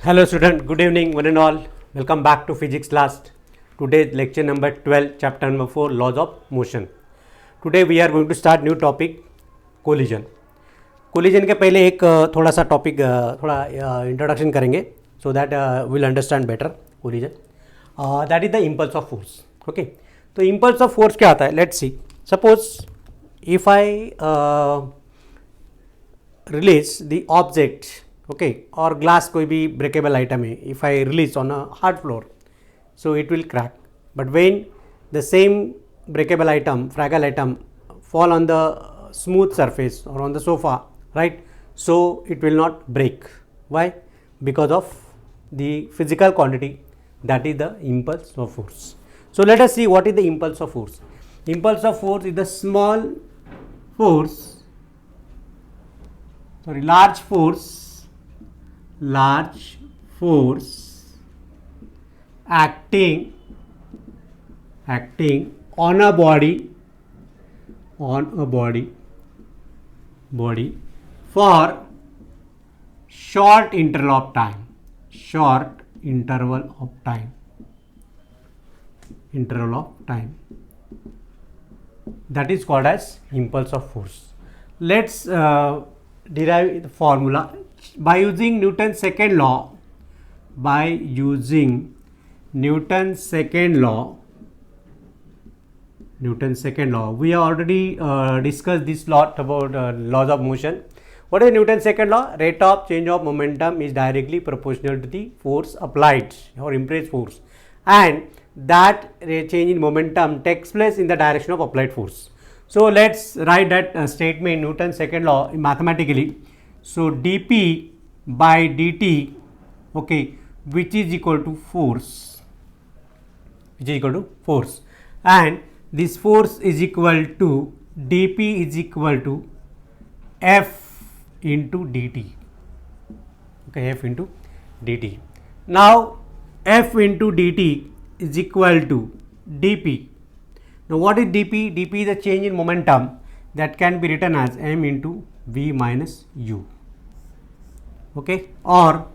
Hello student, good evening one and all. Welcome back to physics class. Today lecture number 12, chapter number 4, laws of motion. Today we are going to start new topic, collision. Collision के पहले एक थोड़ा सा topic थोड़ा introduction करेंगे so that we'll understand better collision. That is the impulse of force. Okay. तो impulse of force क्या आता है? Let's see. Suppose if I release the object, okay, और ग्लास कोई भी ब्रेकेबल आइटम है, if I release on a hard floor so it will crack, but when the same breakable item, fragile item fall on the smooth surface or on the sofa, right? So it will not break. Why? Because of the physical quantity, that is the impulse of force. So let us see what is the impulse of force. Impulse of force is the small force, large force acting on a body for short interval of time, that is called as impulse of force. Let's derive the formula by using Newton's second law. Newton's second law, we have already discussed this lot about laws of motion. What is Newton's second law? Rate of change of momentum is directly proportional to the force applied or impressed force, and that change in momentum takes place in the direction of applied force. So let's write that statement in Newton's second law mathematically. So dp by dt, okay, which is equal to force, and this force is equal to dp is equal to f into dt. Okay, f into dt. Now f into dt is equal to dp. Now what is dp? dp is the change in momentum that can be written as m into v minus u. Okay, or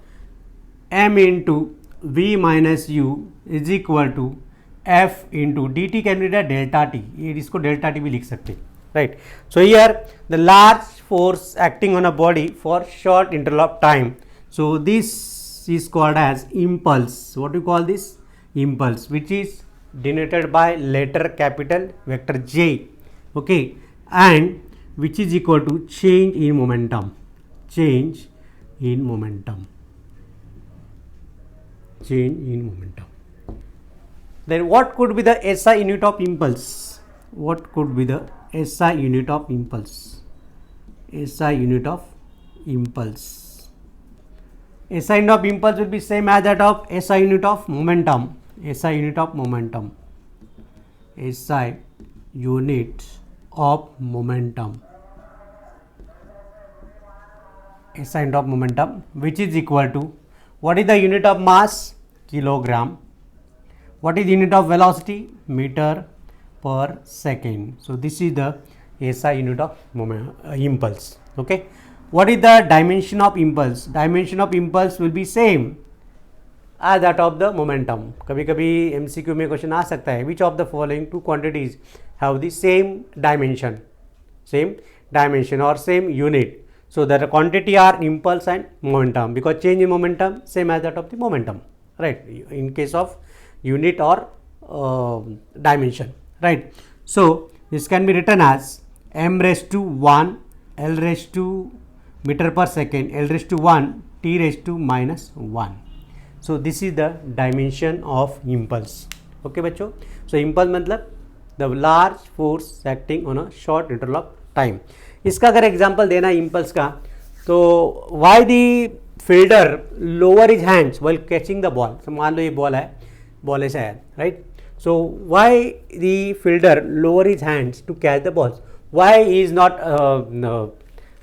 m into v minus u is equal to f into dt can be the delta t. ये इसको delta t भी लिख सकते हैं, right? So here the large force acting on a body for short interval of time. So this is called as impulse. What do you call this? Impulse, which is denoted by letter capital vector J, okay, and which is equal to change in momentum. Then what could be the SI unit of impulse? SI unit of impulse will be same as that of SI unit of momentum. SI unit of momentum, which is equal to, what is the unit of mass? Kilogram. What is the unit of velocity? Meter per second. So this is the SI unit of impulse. Okay. What is the dimension of impulse? Dimension of impulse will be same as that of the momentum. कभी कभी MCQ में question आ सकता है, which of the following two quantities have the same dimension or same unit? So the quantity are impulse and momentum, because change in momentum same as that of the momentum, right? In case of unit or dimension, right? So this can be written as m raised to 1 L raised to meter per second L raised to 1 T raised to minus 1. So this is the dimension of impulse. Okay बच्चों, so impulse मतलब the large force acting on a short interval of time. इसका अगर example देना है impulse का, तो why the fielder lower his hands while catching the ball. मान लो ये बॉल है, बॉल ऐसा है, right? So why the fielder lower his hands to catch the balls, why is not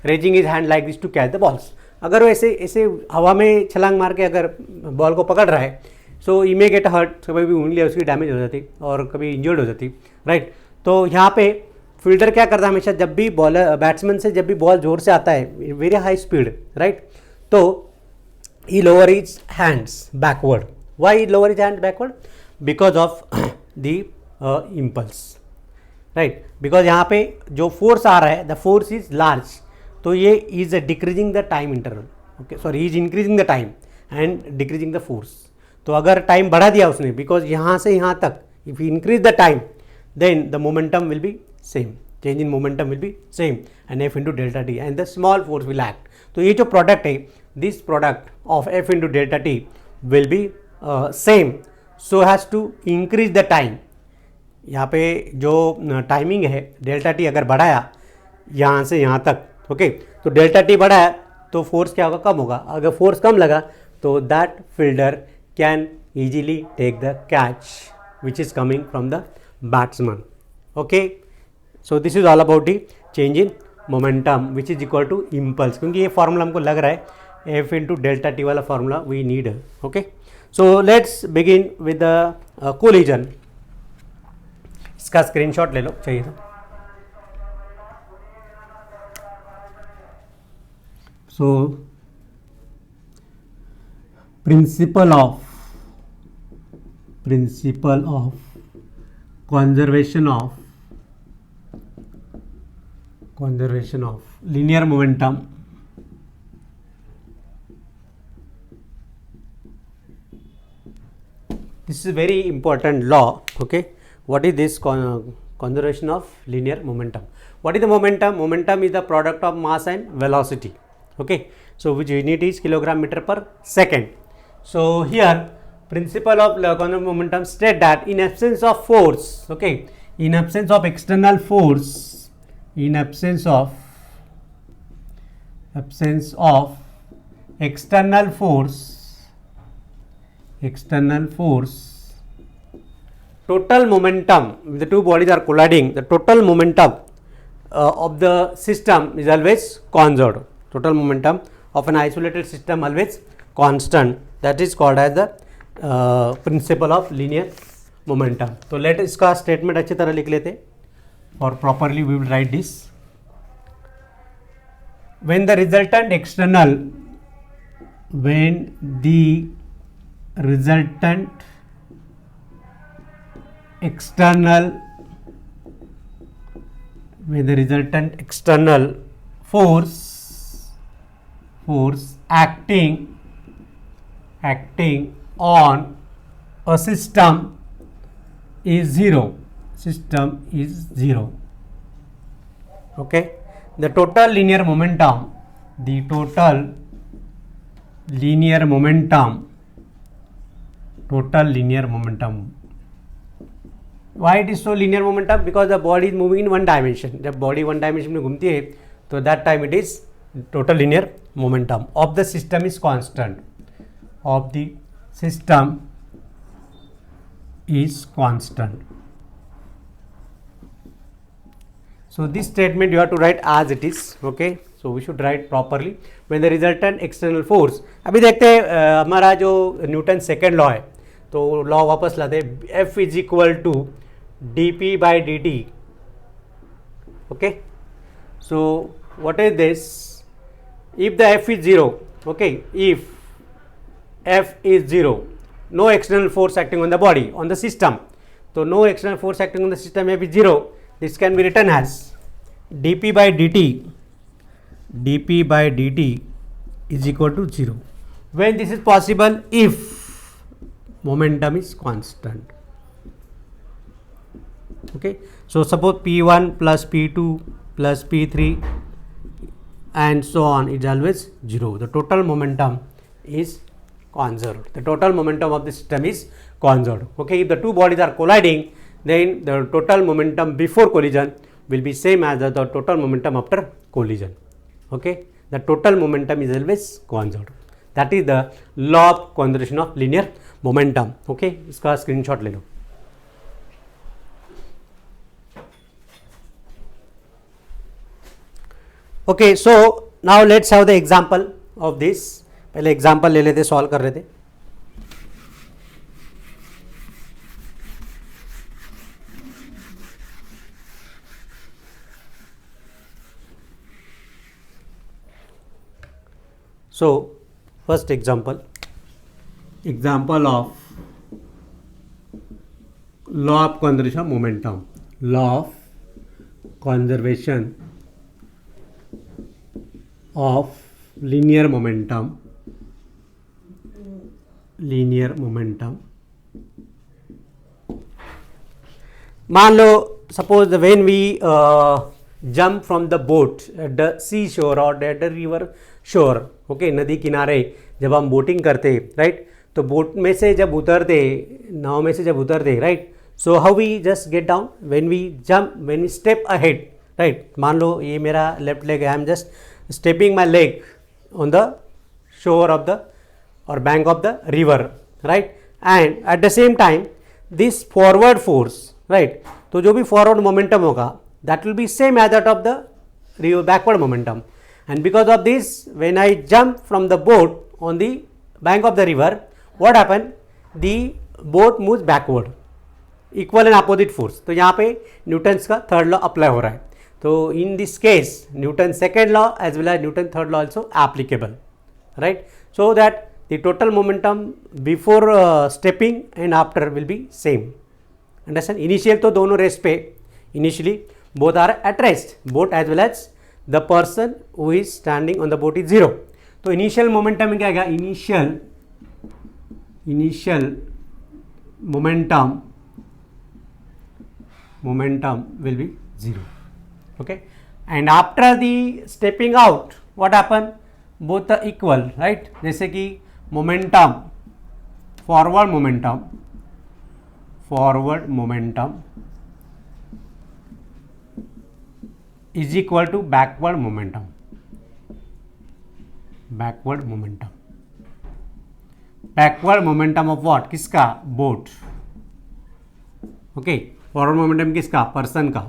raising his hand like this to catch the balls. अगर वो ऐसे हवा में छलांग मार के अगर बॉल को पकड़ रहा है, सो ई मे गेट हर्ट, कभी भी उंगली उसकी डैमेज हो जाती और कभी इंजर्ड हो जाती, राइट? तो यहाँ पे फील्डर क्या करता है हमेशा, जब भी बॉलर बैट्समैन से जब भी बॉल जोर से आता है वेरी हाई स्पीड, राइट, तो he lower his hands backward. Why he lower his hands backward? Because of the impulse, right? Because यहाँ पे जो force आ रहा है, the force is large, तो ये is decreasing the time interval. Okay, sorry, is increasing the time and decreasing the force. तो अगर time बढ़ा दिया उसने, बिकॉज यहाँ से यहाँ तक, if you increase the time, then the momentum will be same, change in momentum will be same, and F into delta T and the small force will act. तो ये जो प्रोडक्ट है, this product of F into delta T will be same, so has to increase the time. यहाँ पे जो timing है delta T अगर बढ़ाया यहाँ से यहाँ तक, ओके, तो डेल्टा टी बढ़ाया तो फोर्स क्या होगा? कम होगा. अगर फोर्स कम लगा तो that fielder can easily take the catch which is coming from the batsman. Okay, so this is all about the change in momentum which is equal to impulse. क्योंकि ये फॉर्मूला हमको लग रहा है F into delta T वाला formula we need. Okay, so let's begin with the collision. इसका screenshot ले लो चाहिए तो. So principle of conservation of linear momentum. This is a very important law. Okay, what is this conservation of linear momentum? What is the momentum? Momentum is the product of mass and velocity. Okay, so which unit is kilogram meter per second. So here principle of conservation of momentum state that in absence of force, okay, in absence of external force, in absence of external force, total momentum, if the two bodies are colliding, the total momentum of the system is always conserved. Total momentum of an isolated system always constant. That is called as the principle of linear momentum. तो let इसका statement अच्छी तरह लिख लेते और properly we will write this. When the resultant external force acting on a system is zero. Okay, the total linear momentum why it is so linear momentum? Because the body is moving in one dimension. जब body one dimension में घूमती है तो that time it is total linear momentum of the system is constant. So this statement you have to write as it is. Okay, so we should write properly. When the resultant external force, अभी देखते हैं हमारा जो Newton second law है, तो law वापस लाते हैं. F is equal to dp by dt. Okay, so what is this? If the F is 0, okay, if F is 0, no external force acting on the body, on the system, so no external force acting on the system, F is 0, this can be written as dp by dt is equal to 0. When this is possible? If momentum is constant. Okay, so suppose P1 plus P2 plus P3 and so on is always 0. The total momentum is conserved. The total momentum of the system is conserved. Okay, if the two bodies are colliding, then the total momentum before collision will be same as the total momentum after collision. Okay, the total momentum is always conserved. That is the law of conservation of linear momentum. Okay, इसका screenshot ले लो. Okay, so now let's have the example of this. पहले example ले लेते, solve कर रहे थे. So first example of law of conservation of momentum. Law of conservation of linear momentum. मान लो suppose when we jump from the boat at the sea shore or at the river shore, okay, नदी किनारे जब हम boating करते, right, तो boat में से जब उतरते, नाव में से जब उतरते, right, so how we just get down when we jump, when we step ahead, right, मान लो ये मेरा लेफ्ट लेग है, I am just stepping my leg on the shore of the or bank of the river, right, and at the same time this forward force, right, तो जो भी forward momentum होगा that will be same as that of the backward momentum, and because of this when I jump from the boat on the bank of the river, what happen, the boat moves backward, equal and opposite force. तो यहाँ पे Newton's का third law apply हो रहा है. तो in this case Newton second law as well as Newton third law also applicable, right, so that the total momentum before stepping and after will be same. Understand? Initial तो दोनों rest पे, initially both are at rest, boat as well as the person who is standing on the boat is zero. तो initial momentum में क्या आएगा, initial momentum will be zero, okay, and after the stepping out what happen, both are equal, right, जैसे कि momentum, forward momentum is equal to backward momentum of what, किसका, boat, okay, forward momentum किसका, person का,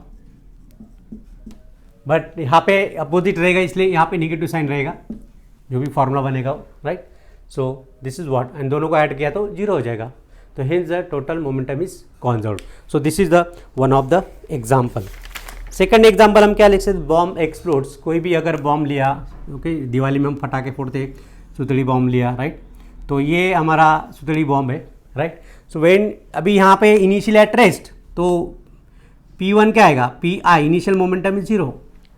but यहाँ पे opposite रहेगा इसलिए यहाँ पे निगेटिव साइन रहेगा, जो भी फॉर्मूला बनेगा, right, so this is what, and दोनों को ऐड किया तो जीरो हो जाएगा, तो hence the total momentum is conserved. So this is the one of the example. Second example हम क्या लिख सकते, बॉम्ब एक्सप्लोड्स. कोई भी अगर बॉम्ब लिया, ओके, दिवाली में हम फटाके फोड़ते, सुतली बॉम्ब लिया, राइट, तो ये हमारा सुतली बॉम्ब है, राइट. सो व्हेन अभी यहाँ पे इनिशियल एट रेस्ट, तो P1 क्या आएगा, Pi, initial momentum is zero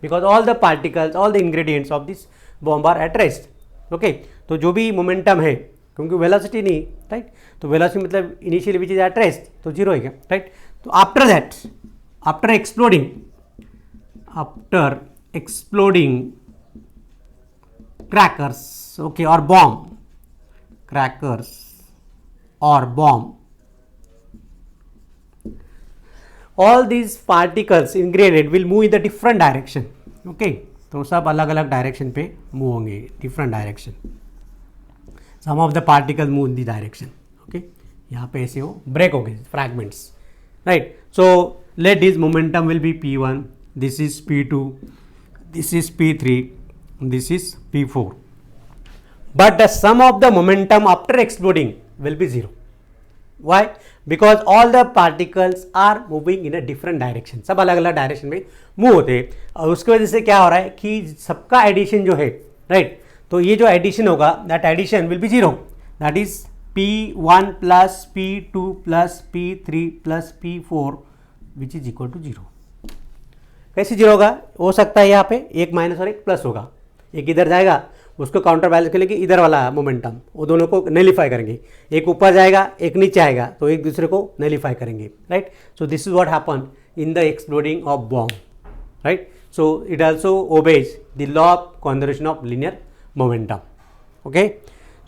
because all the particles, all the ingredients of this bomb are at rest, okay. तो जो भी मोमेंटम है, क्योंकि वेलोसिटी नहीं, राइट, तो वेलोसिटी मतलब initial which is at rest, तो जीरो है क्या, राइट. तो after that, after exploding crackers, okay, और bomb, all these particles ingredient will move in the different direction, okay, तो सब अलग अलग डायरेक्शन पे मूव होंगे, different direction. Some of the particle move in the direction, okay, यहाँ पे ऐसे वो ब्रेक हो गए, fragments, right. So let this momentum will be P1, this is P2, this is P3, this is P4, but the sum of the momentum after exploding will be zero. Why? Because all the particles are moving in a different direction. सब अलग अलग direction में move होते हैं, और उसकी वजह से क्या हो रहा है कि सबका एडिशन जो है, राइट, तो ये जो एडिशन होगा, that addition will be zero, that is P1 plus P2 plus P3 plus P4 which is equal to zero. कैसे जीरो होगा, हो सकता है यहाँ पे एक माइनस और एक प्लस होगा, एक इधर जाएगा, उसको काउंटर बैलेंस के लिए इधर वाला मोमेंटम, वो दोनों को नेलिफाई करेंगे, एक ऊपर जाएगा एक नीचे आएगा, तो एक दूसरे को नेलिफाई करेंगे, right. So this is what happen in the exploding of bomb, right. So it also obeys the law of conservation of linear momentum, okay.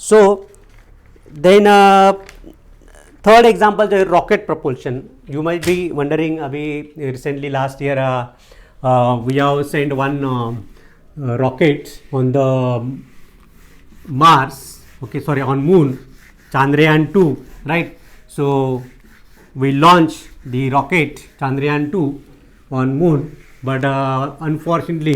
So then third example जो है rocket propulsion. You might be wondering, अभी recently last year we have send one rockets on the Mars, okay, sorry, on Moon, Chandrayaan 2, right. So we launched the rocket Chandrayaan 2 on Moon, but unfortunately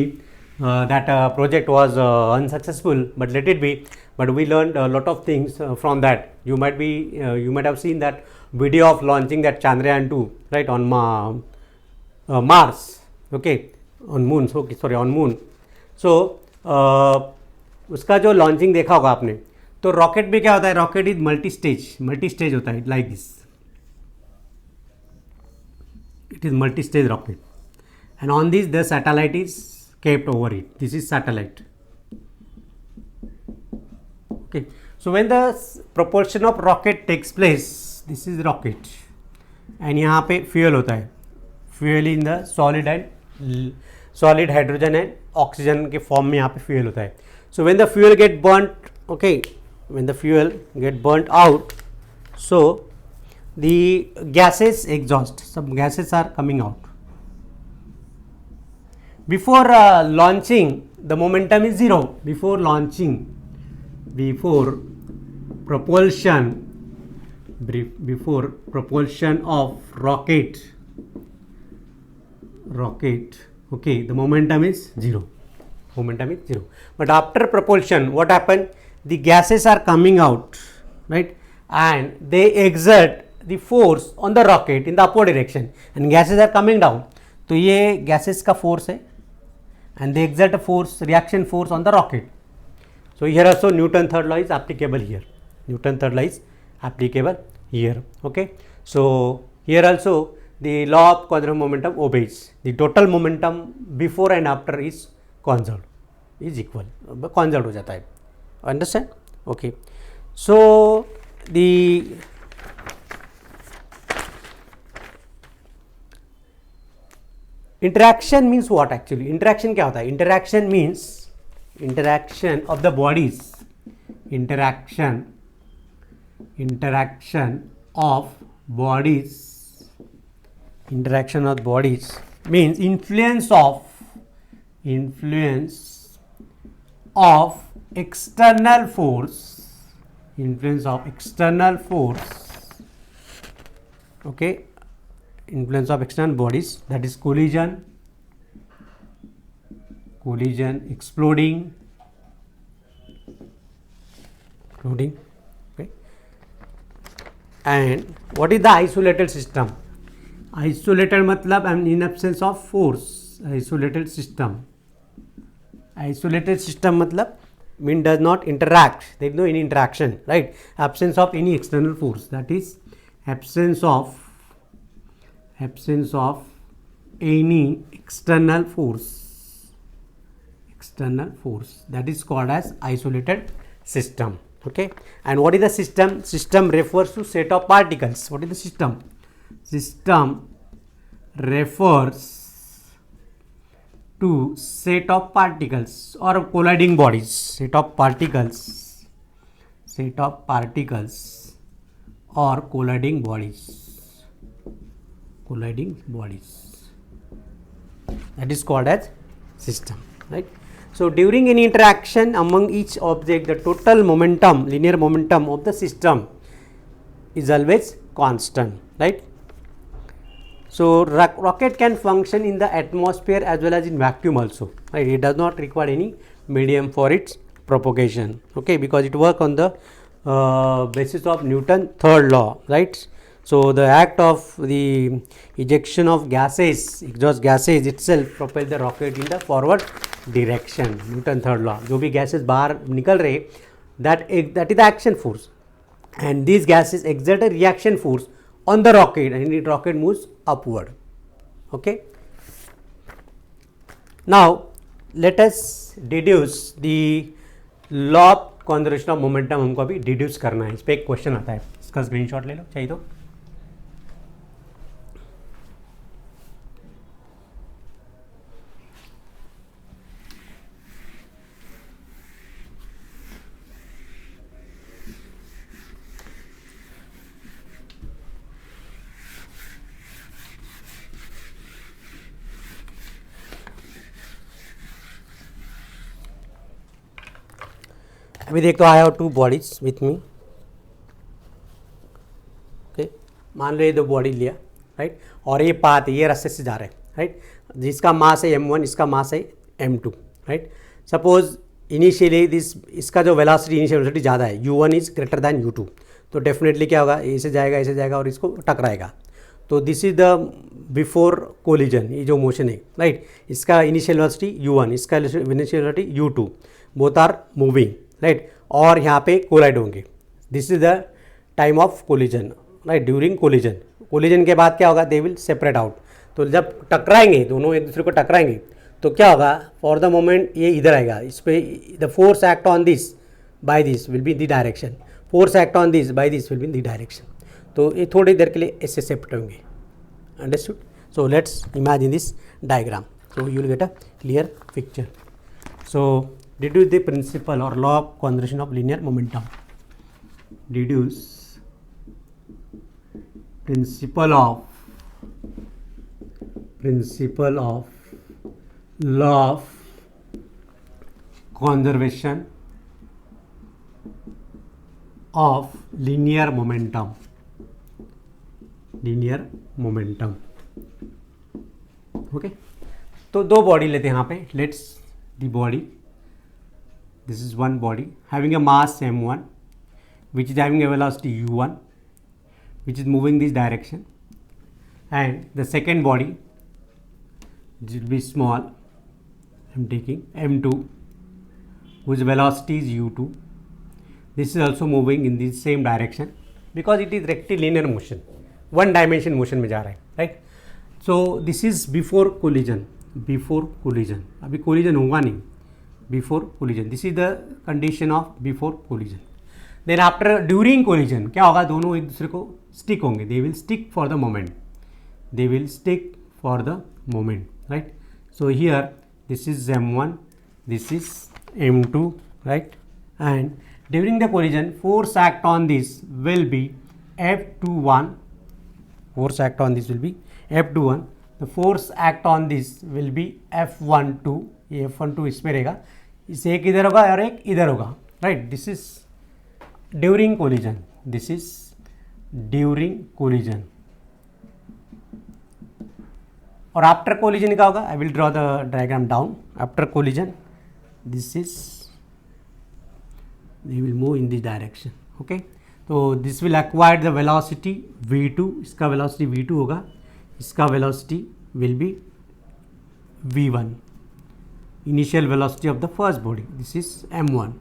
that project was unsuccessful, but let it be. But we learned a lot of things from that. You might have seen that video of launching that Chandrayaan 2, right, on Mars, okay, on Moon, so okay, sorry, on Moon. सो उसका जो launching देखा होगा आपने, तो rocket में क्या होता है, रॉकेट इज मल्टी स्टेज होता है, like this, it is multi-stage rocket, and on this the satellite is kept over it. This is satellite. Okay, so when the propulsion of rocket takes place, this is rocket, and यहाँ पे fuel होता है, fuel in the solid hydrogen and oxygen के form में यहाँ पे fuel होता है. So when the fuel get burnt, okay, when the fuel get burnt out, so the gases exhaust, some gases are coming out. Before launching, the momentum is zero. Before launching, before propulsion of rocket, okay, the momentum is zero. But after propulsion, what happened? The gases are coming out, right, and they exert the force on the rocket in the upward direction, and gases are coming down. तो ये gases का force है, and they exert a force, reaction force on the rocket. So here also Newton third law is applicable here. Okay, so here also the law of conservation of momentum obeys. The total momentum before and after is conserved, is equal, conserved हो जाता है. Understand? Okay, so the interaction means what actually? Interaction क्या होता है? Interaction means interaction of the bodies. Interaction of bodies means influence of external force. Okay, influence of external bodies, that is collision, exploding, okay. And what is the isolated system? Isolated मतलब in absence of force. Isolated system मतलब mean does not interact, there is no any interaction, right? Absence of any external force, that is absence of any external force, that is called as isolated system. Okay, and what is the system? System refers to set of particles. What is the system? System refers to set of particles or colliding bodies. Set of particles or colliding bodies. That is called as system, right? So during any interaction among each object, the total momentum, linear momentum of the system is always constant, right? So rocket can function in the atmosphere as well as in vacuum also, right? It does not require any medium for its propagation, okay, because it works on the basis of Newton's third law, right? So the act of the ejection of gases, exhaust gases itself propel the rocket in the forward direction. Newton third law, जो भी gases बाहर निकल रहे, that is the action force, and these gases exert a reaction force on the rocket, and the rocket moves upward. Okay. Now let us deduce the law of conservation of momentum. हमको अभी deduce करना है. इस पे एक question आता है, इसका स्क्रीनशॉट ले लो चाहिए तो. अभी देख तो I have two bodies with me. Okay, मान लो ये दो बॉडी लिया, राइट, और ये पाथ, ये रास्ते से जा रहे हैं, राइट, जिसका मास है m1, इसका मास है m2, राइट. सपोज इनिशियली इसका जो वेलोसिटी, इनिशियल वेलोसिटी ज़्यादा है, u1 is greater than u2, तो डेफिनेटली क्या होगा, ऐसे जाएगा और इसको टकराएगा. तो this is the before collision, ये जो मोशन है, राइट, इसका इनिशियल वेलोसिटी u1, इसका initial velocity u2, both are moving, right. और यहाँ पे कोलाइड होंगे. This is the time of collision, right, during collision. Collision के बाद क्या होगा, दे विल सेपरेट आउट. तो जब टकराएंगे दोनों एक दूसरे को टकराएंगे तो क्या होगा, फॉर द मोमेंट ये इधर आएगा, इस पे the force act on this by this will be the direction, force act on this by this will be the direction. तो ये थोड़ी देर के लिए ऐसे सेपरेट होंगे. Understood? So let's imagine this diagram, so you will get a clear picture. So deduce the principle or law of conservation of linear momentum. Deduce principle of law of conservation of linear momentum. Okay. तो दो body लेते हैं यहाँ पे. Let's the body, this is one body having a mass m1 which is having a velocity u1 which is moving this direction, and the second body will be small, I am taking m2 whose velocity is u2. This is also moving in the same direction because it is rectilinear motion, one dimension motion में जा रहा है, right? So this is before collision. अभी collision होगा नहीं, before collision. This is the condition of before collision. Then after during collision क्या होगा, दोनों एक दूसरे को stick होंगे, they will stick for the moment, right? So here this is m1, this is m2, right? And during the collision force act on this will be F21. The force act on this will be F12. ये F12 इस पे रहेगा, इससे एक इधर होगा और एक इधर होगा, right? This is during collision. और आफ्टर कोलिजन क्या होगा, I will draw the diagram down. After collision this is, they will move in this direction. Okay, तो this will acquire the velocity v2. इसका velocity v2 होगा, इसका velocity will be v1, initial velocity of the first body. This is m1.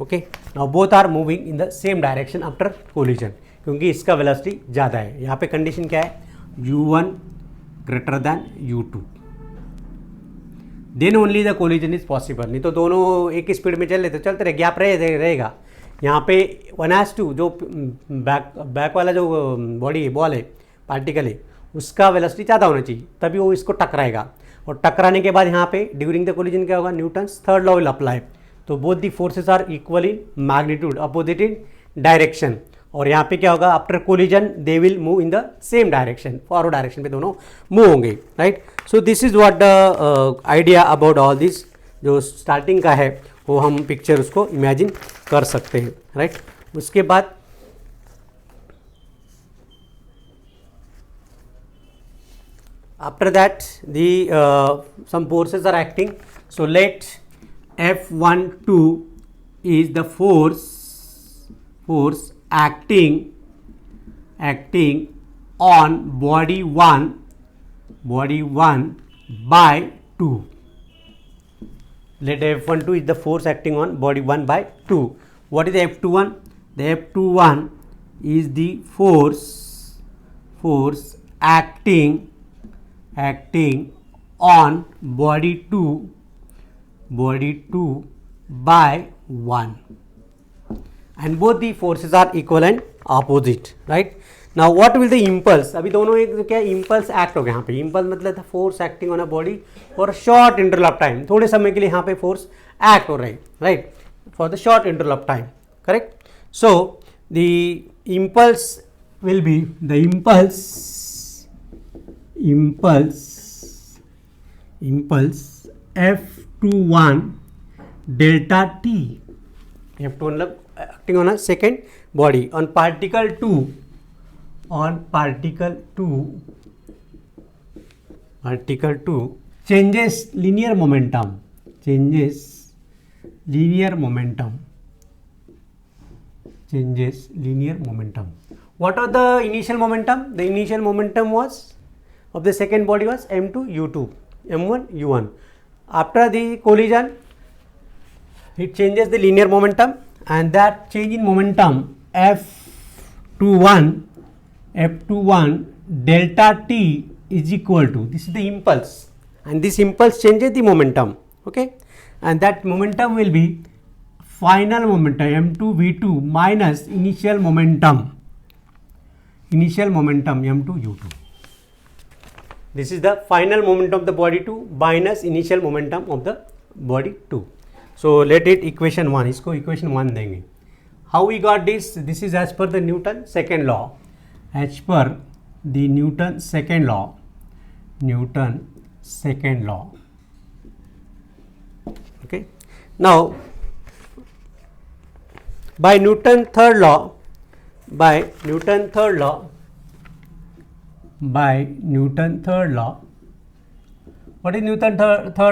Okay, now both are moving in the same direction after collision, क्योंकि इसका velocity ज़्यादा है. यहाँ पे condition क्या है, u1 greater than u2. Then only the collision is possible. नहीं तो दोनों एक स्पीड में चल रहे तो चलते रहे, गैप रहेगा. यहाँ पे 1:2 जो बैक वाला जो बॉडी बॉल है, पार्टिकल है, उसका वेलोसिटी ज़्यादा होना चाहिए, तभी वो इसको टकराएगा. और टकराने के बाद यहाँ पे ड्यूरिंग द कोलिजन क्या होगा, Newton's third law will apply. तो both the forces are equal in magnitude, opposite in direction. और यहाँ पे क्या होगा, after collision they will move in the same direction, forward direction पे दोनों मूव होंगे, right? So this is what the idea about all this. जो starting का है वो हम पिक्चर उसको इमेजिन कर सकते हैं, राइट? उसके बाद after that the some forces are acting. So let F12 is the force acting on body 1 by 2. Let F12 is the force acting on body 1 by 2. What is the F21? The F21 is the force acting on body 2 by 1. And both the forces are equal and opposite, right? Now what will the impulse? अभी दोनों एक क्या impulse act हो गया. यहाँ पे impulse मतलब था force acting on a body for a short interval of time. थोड़े समय के लिए यहाँ पे force act हो रही है, right? For the short interval of time, correct? So the impulse will be the impulse F21 delta t. F21 मतलब acting on a second body on particle 2 changes linear momentum. What are the initial momentum? The initial momentum was of the second body was m2 u2, m1 u1. After the collision it changes the linear momentum, and that change in momentum F21 delta t is equal to, this is the impulse, and this impulse changes the momentum, okay, and that momentum will be final momentum m2 v2 minus initial momentum m2 u2. This is the final momentum of the body 2 minus initial momentum of the body 2. So let it equation 1, इसको equation 1 देंगे. How we got this? This is as per the Newton second law. As per the Newton second law. Okay. Now, by Newton third law, what is Newton third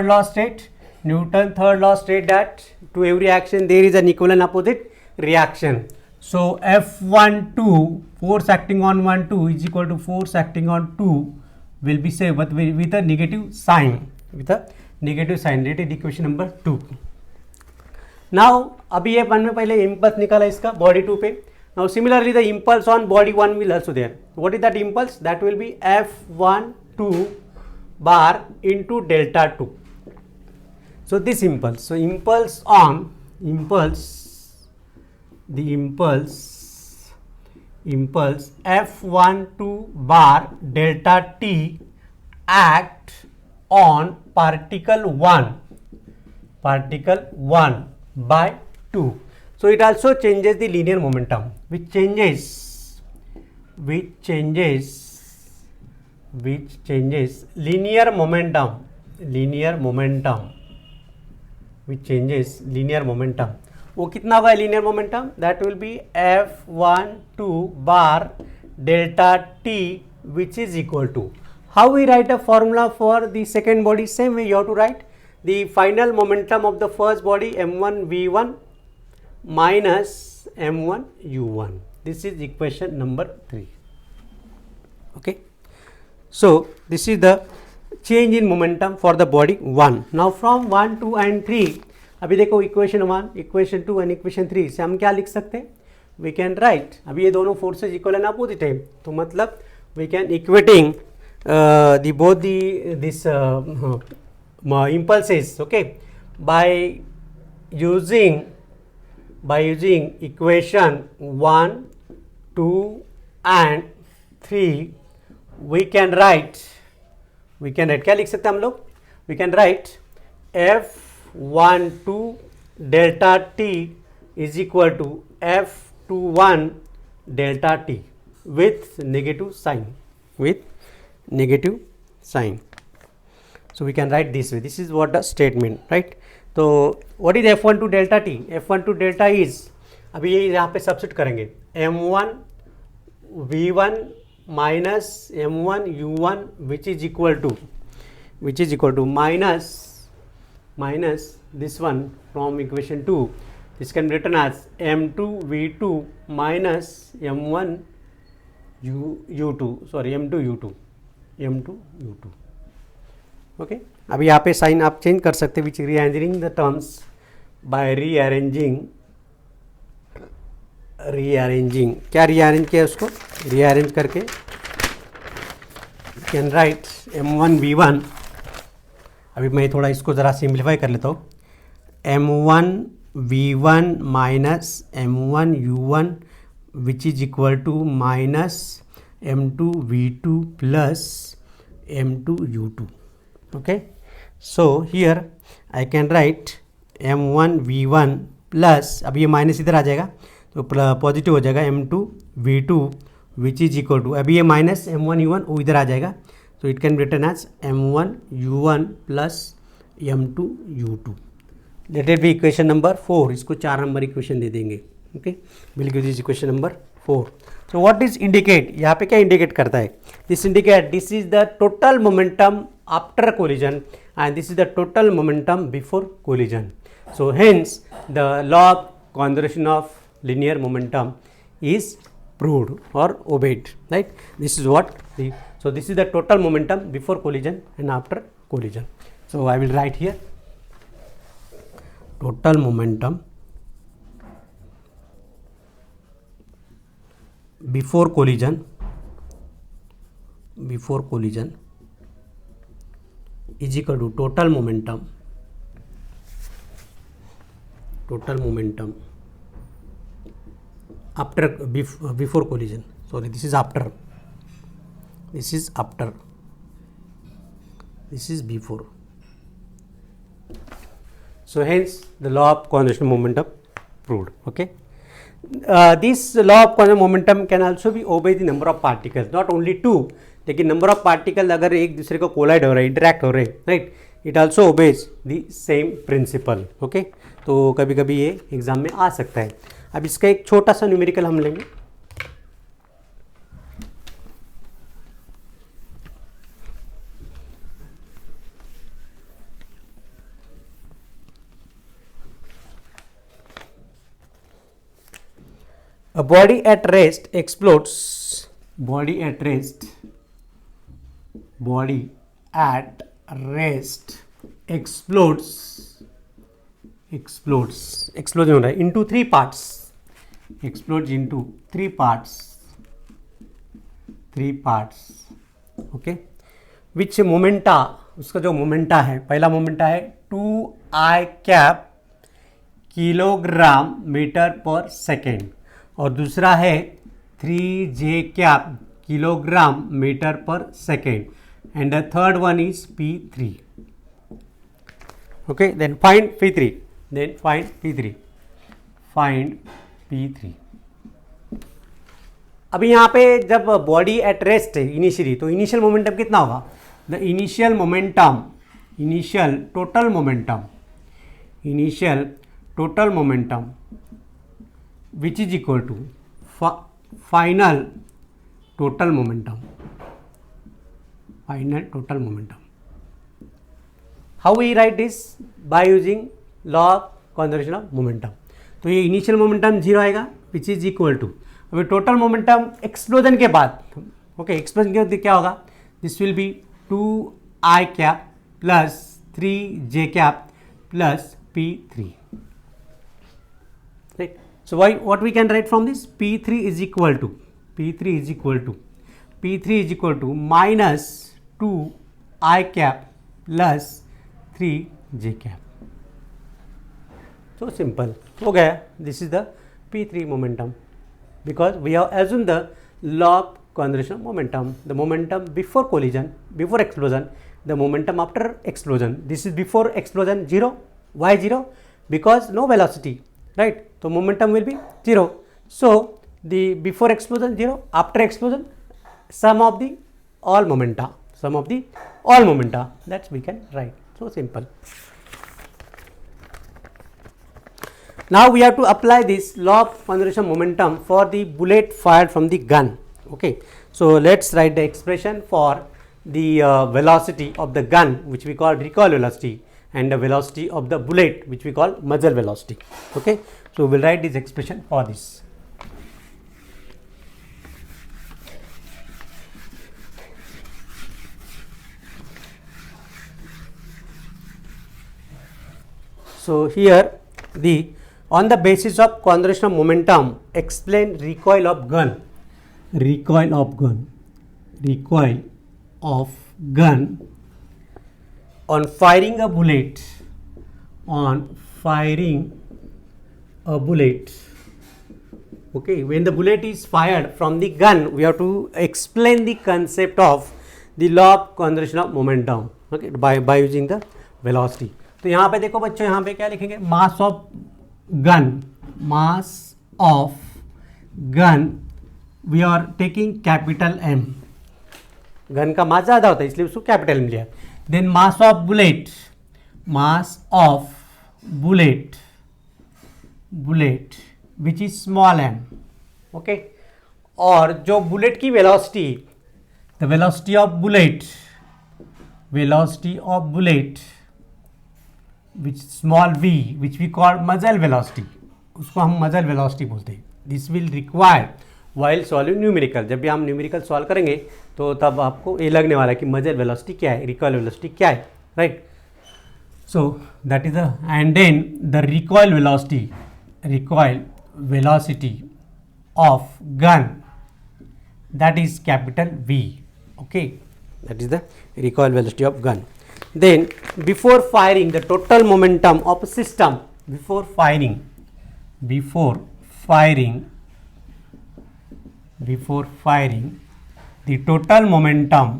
law state? Newton third law state that to every action there is an equal and opposite reaction. So F12, force acting on 1 2 is equal to force acting on 2 will be say with a negative sign. Let it equation number 2. Now अभी ये one में पहले impulse निकाला इसका body 2 पे. Now similarly the impulse on body 1 will also there. What is that impulse? That will be F12 bar into delta 2. So this impulse. So impulse F12 bar delta t act on particle 1 by 2. So it also changes the linear momentum, which changes linear momentum. वो कितना होगा linear momentum? That will be F12 bar delta t, which is equal to, how we write a formula for the second body? Same way you have to write the final momentum of the first body m1 v1 minus m1 u1. This is equation number 3. Okay. So this is the change in momentum for the body 1. Now from 1, 2 and 3, अभी देखो equation 1, equation 2 and equation 3 से हम क्या लिख सकते हैं? We can write, अभी ये दोनों फोर्सेज इक्वल एंड अपोजिट है, तो मतलब we can equating the both this impulses, okay, by using equation 1, 2 and 3 we can write क्या लिख सकते हैं हम लोग? We can write F12 delta t is equal to F21 delta t with negative sign. So we can write this way. This is what the statement, right? So what is F12 delta t? F12 delta is, अभी ये यहाँ पे substitute करेंगे, m1 v1 minus m1 u1 which is equal to minus this one from equation 2. This can be written as m2 v2 minus m1 u2, sorry, m2 u2. Okay. अभी यहाँ पे sign आप change कर सकते हैं, which rearranging the terms by rearranging क्या rearrange किया उसको? रीअरेंज करके कैन राइट m1 v1. अभी मैं थोड़ा इसको ज़रा सिंप्लीफाई कर लेता हूँ. m1 v1 minus m1 u1 which is equal to minus m2 v2 plus m2 u2. Okay, so here I can write m1 v1 plus, अभी ये माइनस इधर आ जाएगा तो पॉजिटिव हो जाएगा, m2 v2 which is equal to, अभी ये माइनस m1 u1 वो इधर आ जाएगा, तो it can be written as m1 u1 plus m2 u2. Let it be equation number 4. इसको 4 नंबर इक्वेशन दे देंगे. Okay, will give this equation number 4. So what is indicate? यहाँ पे क्या इंडिकेट करता है? This indicate this is the total momentum after collision and this is the total momentum before collision. So hence the law of conservation of linear momentum is proved or obeyed, right? This is what so this is the total momentum before collision and after collision. So I will write here total momentum before collision is equal to total momentum after before collision. Sorry, this is after, this is before. So hence the law of conservation of momentum proved. Okay. This law of conservation of momentum can also be obeyed the number of particles, not only two, लेकिन number of particle अगर एक दूसरे को collide हो रहे हैं, interact हो रहे हैं, right, it also obeys the same principle. Okay, तो कभी कभी ये एग्जाम में आ सकता है. अब इसका एक छोटा सा न्यूमेरिकल हम लेंगे. A body at rest explodes. Body at rest explodes. Explosion हो रहा है into three parts. Explodes into three parts. Okay. Which momenta, उसका जो मोमेंटा है, पहला मोमेंटा है 2I कैप किलोग्राम मीटर पर सेकेंड, और दूसरा है 3J कैप किलोग्राम मीटर पर second, and the third one is P3. Okay, then find P3. अभी यहाँ पे जब बॉडी एट रेस्ट है इनिशियली, तो इनिशियल मोमेंटम कितना होगा? The initial total momentum which is equal to final total momentum. How we write this? By using law of conservation of momentum. तो ये इनिशियल मोमेंटम जीरो आएगा विच is equal to, अभी total momentum explosion के बाद, okay, explosion के बाद क्या होगा? This will be 2I cap plus 3J cap plus P3. Right, so what we can write from this? P3 is equal to minus 2I cap plus 3J cap. So simple हो गया. This is the P3 momentum, because we have assumed the law of conservation of momentum. The momentum before explosion, the momentum after explosion. This is before explosion 0. Why 0? Because no velocity, right? So momentum will be 0. So the before explosion 0, after explosion sum of the all momenta, that we can write. So simple. Now we have to apply this law of conservation of momentum for the bullet fired from the gun. Okay, so let's write the expression for the velocity of the gun, which we call recoil velocity, and the velocity of the bullet, which we call muzzle velocity. Okay, so we'll write this expression for this. So here on the basis of conservation of momentum, explain recoil of gun. Recoil of gun on firing a bullet. Okay, when the bullet is fired from the gun, we have to explain the concept of the law of conservation of momentum. Okay, by using the velocity. तो यहाँ पे देखो बच्चों, यहाँ पे क्या लिखेंगे? Mass of gun we are taking capital M. Gun का मास ज़्यादा होता है इसलिए उसको कैपिटल M लिया. Then mass of bullet which is small m. Okay, और जो बुलेट की velocity, the velocity of bullet which small v, which we call muzzle velocity, उसको हम muzzle velocity बोलते हैं. This will require while solving numerical. जब भी हम न्यूमेरिकल सॉल्व करेंगे तो तब आपको ये लगने वाला है कि muzzle velocity क्या है, recoil velocity क्या है, right. So that is the, and then the recoil velocity of gun, that is capital V. Okay, that is the recoil velocity of gun. Then before firing, the total momentum of a system before firing the total momentum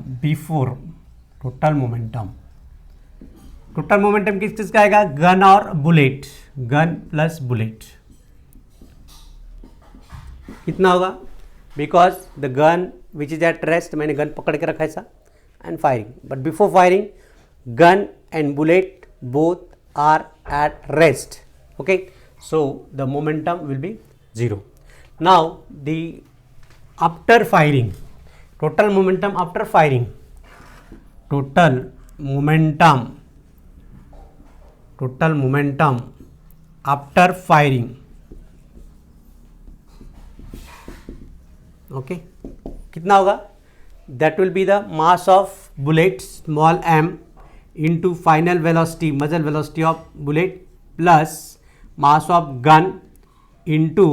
किस चीज का आएगा, gun और bullet, gun plus bullet कितना होगा, because the gun which is at rest, मैंने gun पकड़ के रखा ऐसा and firing, but before firing gun and bullet both are at rest. Okay, so the momentum will be 0. Now the after firing, total momentum after firing, total momentum after firing. Okay, कितना होगा, that will be the mass of bullet small m into final velocity, muzzle velocity of bullet plus mass of gun into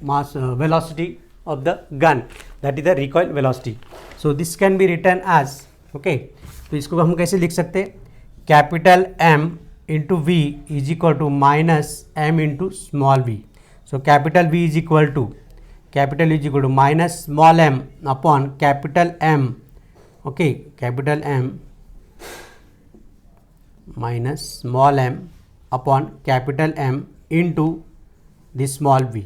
mass velocity of the gun, that is the recoil velocity. So this can be written as, okay, तो इसको हम कैसे लिख सकते हैं, capital M into V is equal to minus M into small v. So capital V is equal to minus small m upon capital M. Okay, capital M minus small m upon capital M into the small v.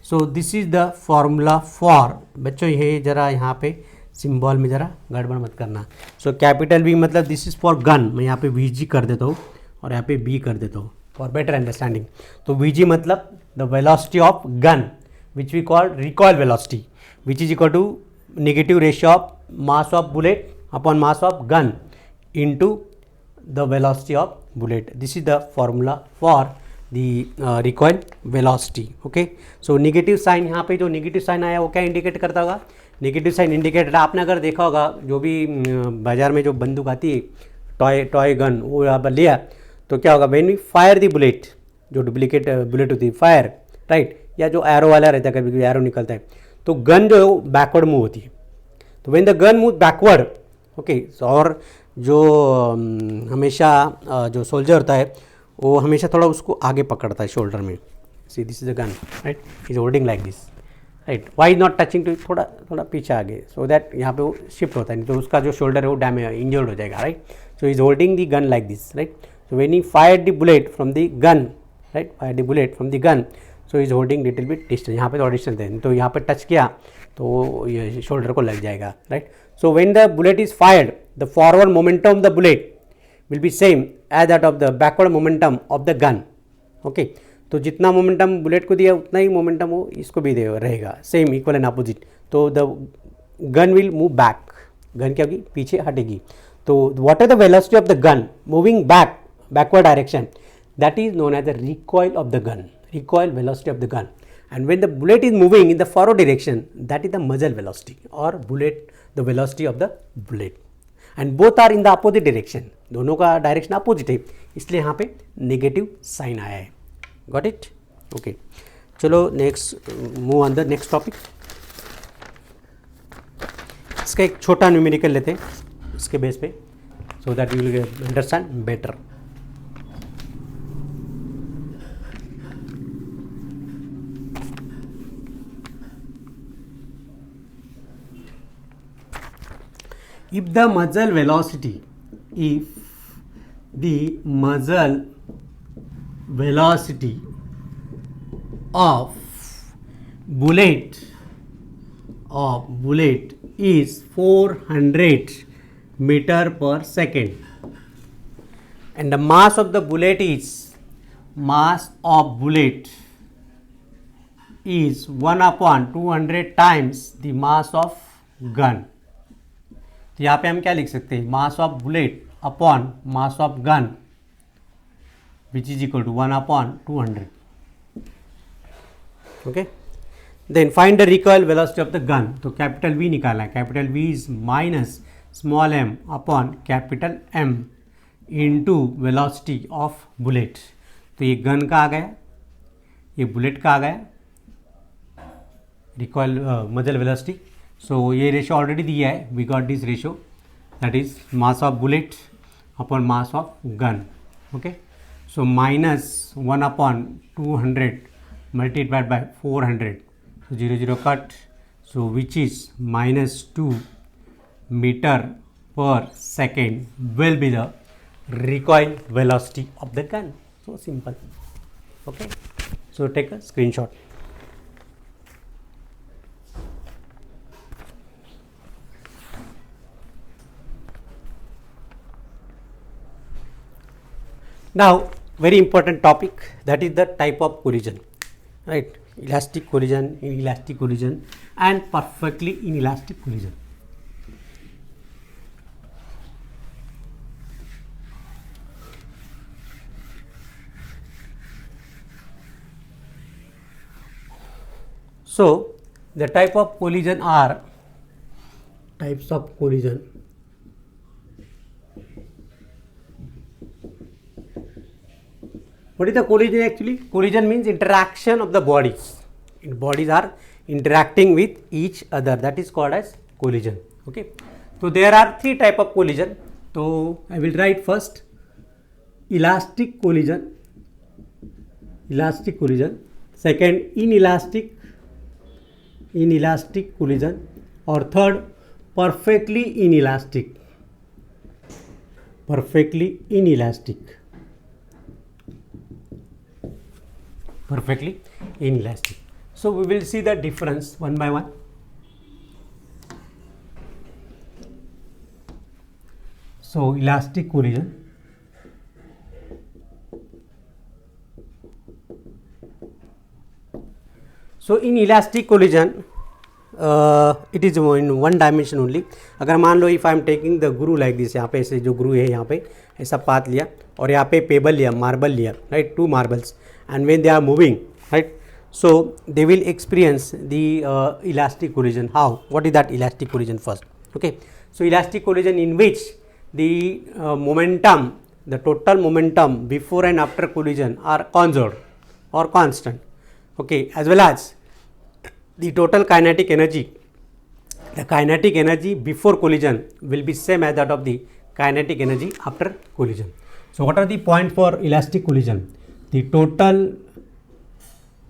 So this is the formula for, बच्चों ये जरा यहाँ पे symbol में जरा गड़बड़ मत करना. सो कैपिटल V मतलब दिस इज फॉर गन, मैं यहाँ पे VG कर देता हूँ और यहाँ पे B कर देता हूँ फॉर बेटर अंडरस्टैंडिंग. तो VG मतलब the velocity of gun which we call recoil velocity, which is equal to negative ratio of mass of bullet upon mass of gun into the velocity of bullet. This is the formula for the recoil velocity. Okay, so negative sign, यहाँ पे जो negative sign आया वो क्या indicate करता होगा, negative sign indicator आपने अगर देखा होगा, जो भी बाजार में जो बंदूक आती है टॉय गन, वो यहाँ पर लिया तो क्या होगा, when we fire the bullet, जो डुप्लीकेट बुलेट होती है फायर, राइट, या जो एरो वाला रहता है, कभी कभी एरो निकलता है तो गन जो है बैकवर्ड मूव होती है. तो when the gun move backward, okay, और जो हमेशा जो सोल्जर होता है वो हमेशा थोड़ा उसको आगे पकड़ता है शोल्डर में. See this is the gun, right, is holding like this, right, why not touching to, थोड़ा थोड़ा पीछे आगे, सो दैट यहाँ पे वो शिफ्ट होता है, नहीं तो उसका जो शोल्डर है वो डैमेज इंजर्ड हो जाएगा, right. So is holding the gun like this, right. So when he fire the bullet from the gun, right, fire the bullet from the gun, so is holding little bit distance, यहाँ पे थोड़ा distance है, तो यहाँ पे touch किया तो ये शोल्डर को लग जाएगा, right. So when the bullet is fired, the forward momentum of the bullet will be same as that of the backward momentum of the gun. Okay, तो जितना मोमेंटम बुलेट को दिया उतना ही मोमेंटम वो इसको भी दे रहेगा, सेम इक्वल एंड अपोजिट. तो the gun will move back, gun क्या होगी, पीछे हटेगी. तो what are the velocity of the gun moving backward direction, that is known as the recoil of the gun, recoil velocity of the gun. And when the bullet is moving in the forward direction, that is the muzzle velocity और bullet the velocity of the bullet. And both are in the opposite direction, दोनों का direction opposite है, इसलिए यहाँ पे negative sign आया है. Got it? Okay, चलो next move on the next topic. इसका एक छोटा न्यूमेरिकल लेते हैं इसके बेस पे, so that you will understand better. If the muzzle velocity of bullet is 400 meter per second and the mass of the bullet is 1/200 times the mass of gun. तो यहाँ पे हम क्या लिख सकते हैं, mass of bullet upon mass of gun which is equal to 1/200. Okay, then find the recoil velocity of the gun. तो capital V निकाला है, capital V is minus small m upon capital M into velocity of bullet. तो ये gun का आ गया, ये bullet का आ गया रिकॉइल मजल वेलोसिटी। सो ये रेशो ऑलरेडी दिया है, we got this ratio, that is mass of bullet upon mass of gun. Okay, so minus 1/200 multiplied by 400, so 0 0 cut, so which is -2 meter per second will be the recoil velocity of the gun. So simple. Okay, so take a screenshot. Now very important topic, that is the type of collision, right? Elastic collision, inelastic collision and perfectly inelastic collision. So the type of collision are types of collision. What is the collision actually? Collision means interaction of the bodies. Bodies are interacting with each other, that is called as collision. Okay, so there are three type of collision. So I will write first elastic collision, elastic collision, second inelastic collision, or third perfectly inelastic, perfectly inelastic, perfectly inelastic. So we will see the difference one by one. So elastic collision, so in elastic collision it is in one dimension only. अगर मान लो if I am taking the Guru like this, यहाँ पे ऐसे जो ग्रू है यहाँ पे ऐसा पाथ लिया और यहाँ पे पेबल लिया, मार्बल लिया, right, two marbles, and when they are moving, right, so they will experience the elastic collision. How? What is that elastic collision first? Okay, so elastic collision in which the momentum, the total momentum before and after collision are conserved or constant. Okay, as well as the total kinetic energy, the kinetic energy before collision will be same as that of the kinetic energy after collision. So what are the points for elastic collision? The total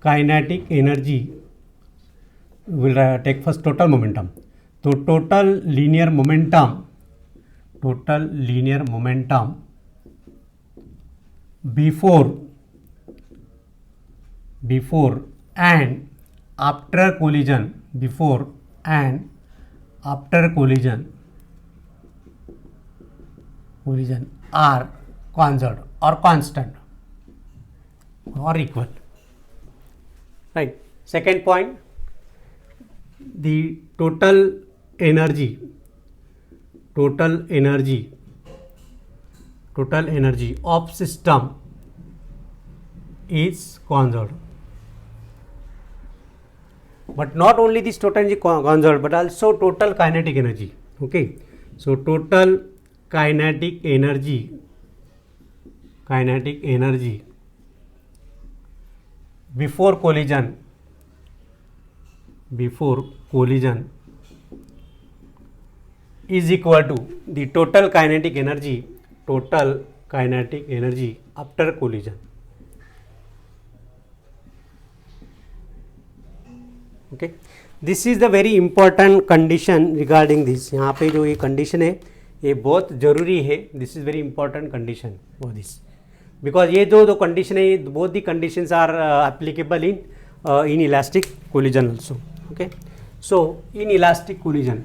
kinetic energy, will take first total momentum. So total linear momentum before and after collision, before and after collision are conserved or constant or equal, right? Second point, the total energy of system is conserved. But not only this total energy conserved, but also total kinetic energy. Okay, so total kinetic energy before collision is equal to the total kinetic energy after collision. Okay, this is the very important condition regarding this. यहाँ पे जो ये condition है ये बहुत ज़रूरी है. This is very important condition for this, because ये जो condition है, both the conditions are applicable in inelastic collision also. Okay, so inelastic collision,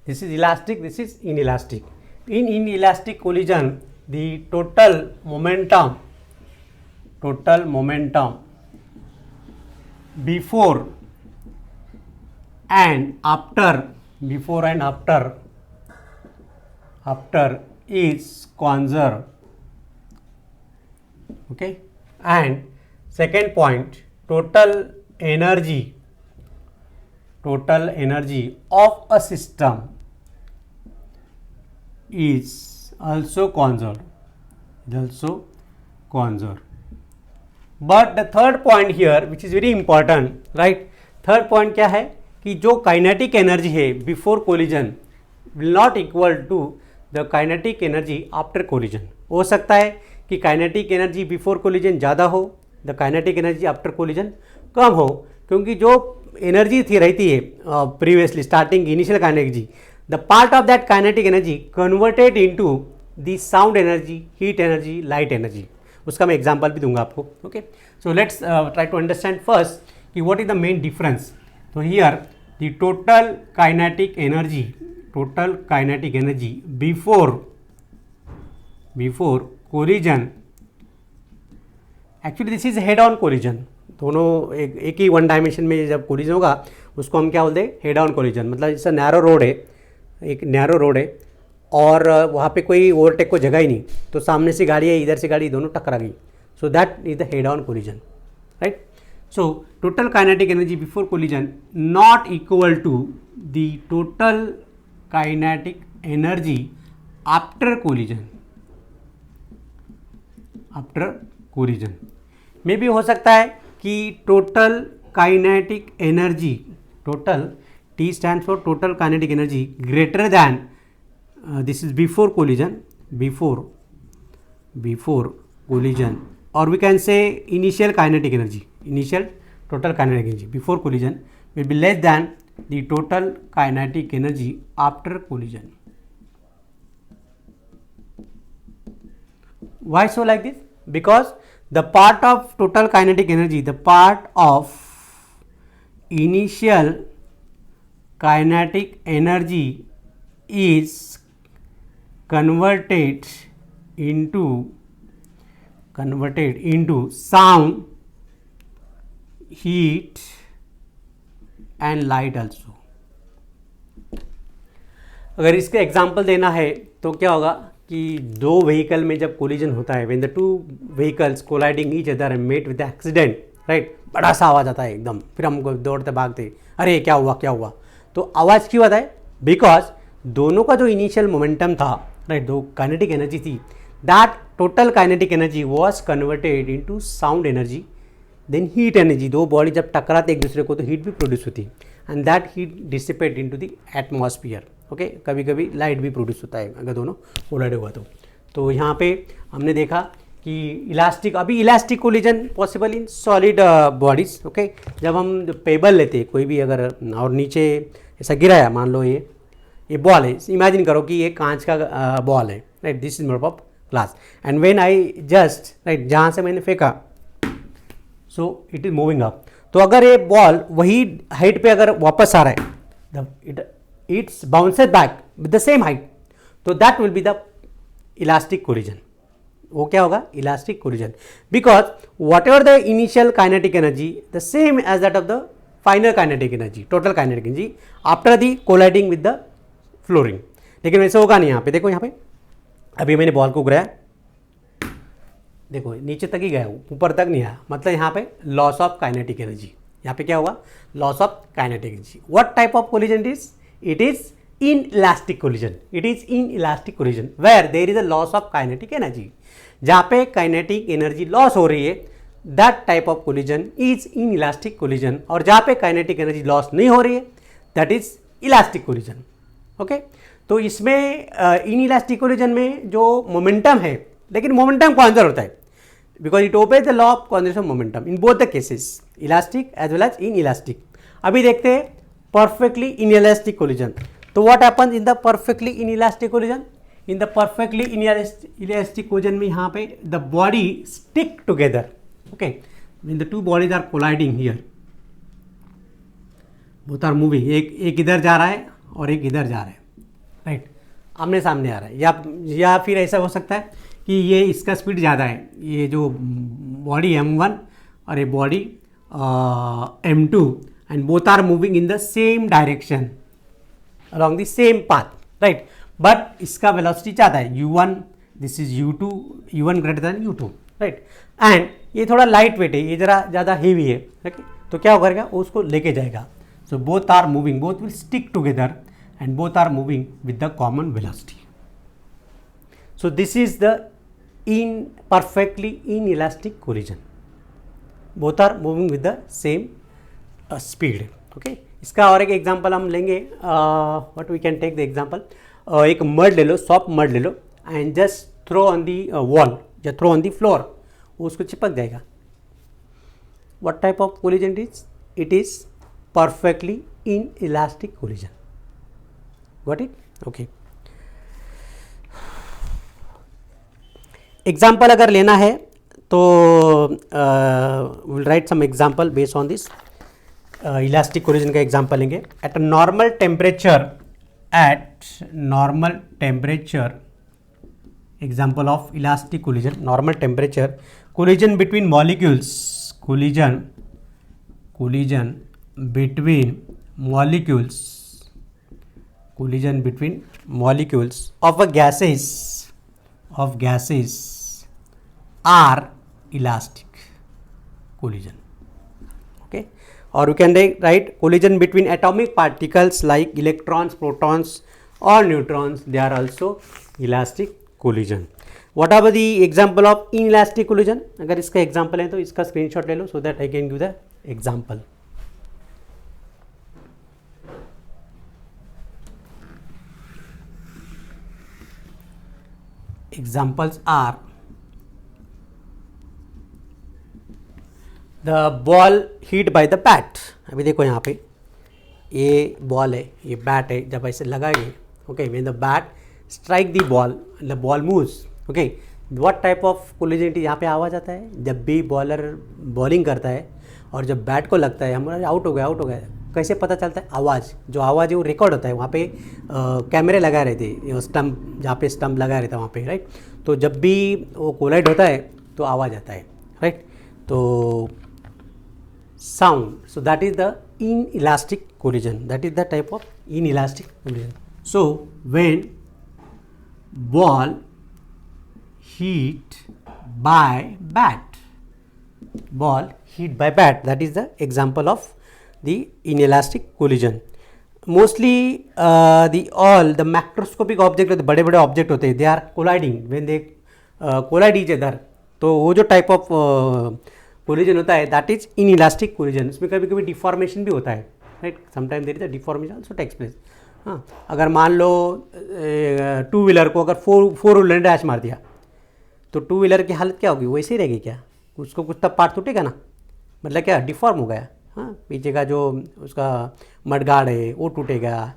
this is elastic, this is inelastic. In inelastic collision, the total momentum before and after is conserved. Okay, and second point, total energy total energy of a system is also conserved. But the third point here, which is very important, right? Third point क्या है कि जो kinetic energy है before collision will not equal to the kinetic energy after collision. हो सकता है कि kinetic energy before collision ज़्यादा हो, the kinetic energy after collision कम हो, क्योंकि जो एनर्जी थी रहती है previously starting initial kinetic energy, the part of that kinetic energy converted into the sound energy, heat energy, light energy. उसका मैं एग्जांपल भी दूंगा आपको. Okay, so let's try to understand first कि what is the main difference. तो here the total kinetic energy before collision, actually this is head on collision. दोनों एक ही one dimension में जब कोलिजन होगा उसको हम क्या बोलते हैं, हेड ऑन कोलिजन. मतलब जैसा नैरो रोड है, एक नैरो रोड है और वहाँ पे कोई ओवरटेक को जगह ही नहीं, तो सामने से गाड़ी है, इधर से गाड़ी, दोनों टकरा गई. So that is the head on collision, right. So total kinetic energy before collision not equal to the total kinetic energy after collision. में भी हो सकता है कि total kinetic energy, total T stands for total kinetic energy greater than this is before collision, or we can say initial total kinetic energy before collision will be less than the total kinetic energy after collision. Why so like this? Because the part of total kinetic energy, the part of initial kinetic energy is converted into sound, heat and light also. अगर इसके example देना है तो क्या होगा कि दो vehicle में जब कोलिजन होता है, when the two vehicles colliding each other and met with accident, right, बड़ा सा आवाज़ आता है एकदम, फिर हम दौड़ते भागते, अरे क्या हुआ. तो आवाज़ क्यों आता है? बिकॉज दोनों का जो इनिशियल मोमेंटम था, राइट, दो काइनेटिक एनर्जी थी, that total kinetic energy was converted into sound energy, then heat energy. दो बॉडी जब टकराते एक दूसरे को तो हीट भी प्रोड्यूस होती है and that heat dissipate into the atmosphere. Okay, कभी कभी लाइट भी प्रोड्यूस होता है अगर दोनों कोलाइड हुआ तो यहाँ पे हमने देखा कि elastic collision possible in solid bodies. Okay, जब हम पेबल लेते कोई भी अगर और नीचे ऐसा गिराया, मान लो ये बॉल है, इमेजिन करो कि ये कांच का बॉल है, right, this is made of glass and when I just, right, जहाँ से मैंने फेंका, so it is moving up. तो अगर ये बॉल वही हाइट पे अगर वापस आ रहा है, it's bounces back with the same height, तो that will be the elastic collision. वो क्या होगा? Elastic collision. Because whatever the initial kinetic energy the same as that of the final kinetic energy, total kinetic energy after the colliding with the flooring. लेकिन वैसे होगा नहीं. यहाँ पे देखो, यहाँ पे अभी मैंने बॉल को गिराया, देखो नीचे तक ही गया, ऊपर तक नहीं आया, मतलब यहाँ पे लॉस ऑफ काइनेटिक एनर्जी. यहाँ पे क्या होगा? Loss of kinetic energy. What type of collision it is inelastic collision. It is inelastic collision where there is a loss of kinetic energy. जहाँ पे kinetic energy loss हो रही है, that type of collision is inelastic collision. और जहाँ पे kinetic energy loss नहीं हो रही है, that is elastic collision. Okay? तो इसमें inelastic collision में जो momentum है, लेकिन momentum कौन-सा होता है? Because it obeys the law of conservation of momentum in both the cases, elastic as well as inelastic. अभी देखते हैं perfectly inelastic collision. So what happens in the perfectly inelastic collision? In the perfectly inelastic collision में यहाँ पे the body stick together. Okay, when the two bodies are colliding here, both are moving. एक इधर जा रहा है और एक इधर जा रहा है, राइट, आमने सामने आ रहा है. या फिर ऐसा हो सकता है कि ये इसका स्पीड ज़्यादा है, ये जो बॉडी M1 और ये body M2 and both are moving in the same direction along the same path, right, but इसका वेलोसिटी ज़्यादा है u1, this is u2, u1 greater than u2, right, and ये थोड़ा लाइट वेट है, ये ज़रा ज़्यादा हेवी है. ओके, तो क्या करेगा? उसको लेके जाएगा. So both are moving, both will stick together and both are moving with the common velocity. So this is the perfectly inelastic collision. Both are moving with the same speed. Okay. इसका और एक example हम लेंगे. What we can take the example. एक mud ले लो, soft mud ले लो and just throw on the wall या थ्रो ऑन दी फ्लोर, वो उसको चिपक जाएगा. What type of collision it is perfectly in elastic collision. Got it. Okay. Example अगर लेना है तो will write some example based on this. Elastic collision का एग्जाम्पल लेंगे. At normal temperature, example of elastic collision, normal temperature, collision between molecules of gases are elastic collision. Okay. Or we can write collision between atomic particles like electrons, protons or neutrons, they are also elastic collision. What are the example of inelastic collision? अगर इसका example है तो इसका screenshot ले लो so that I can give the example. Examples are the ball hit by the bat. अभी देखो यहाँ पे ये बॉल है, ये बैट है, जब ऐसे लगाएंगे, okay, when the bat strike the ball, the ball moves, okay, what type of collision यहाँ पे आवाज़ आता है जब भी बॉलर बॉलिंग करता है और जब बैट को लगता है हमारा आउट हो गया. कैसे पता चलता है? आवाज़, जो आवाज़ है वो रिकॉर्ड होता है. वहाँ पे कैमरे लगा रहे थे, स्टम्प, जहाँ पे स्टम्प लगा रहता है वहाँ पे, राइट. तो जब भी वो कोलाइड होता है तो आवाज़ आता है, राइट. तो sound, so that is the inelastic collision, that is the type of inelastic collision. So when ball hit by bat, that is the example of the inelastic collision. Mostly the macroscopic object, बड़े बड़े object होते हैं, they are colliding when they collide each other. तो वो जो type of collision होता है that is in elastic collision. इसमें कभी कभी डिफॉर्मेशन भी होता है, right. Sometime there is a deformation also takes place. हाँ, अगर मान लो टू व्हीलर को अगर फोर व्हीलर ने डैश मार दिया तो टू व्हीलर की हालत क्या होगी? वैसे ही रहेगी क्या? उसको कुछ तब पार्ट टूटेगा ना, मतलब क्या डिफॉर्म हो गया. हाँ, पीछे का जो उसका मडगार्ड है वो टूटेगा,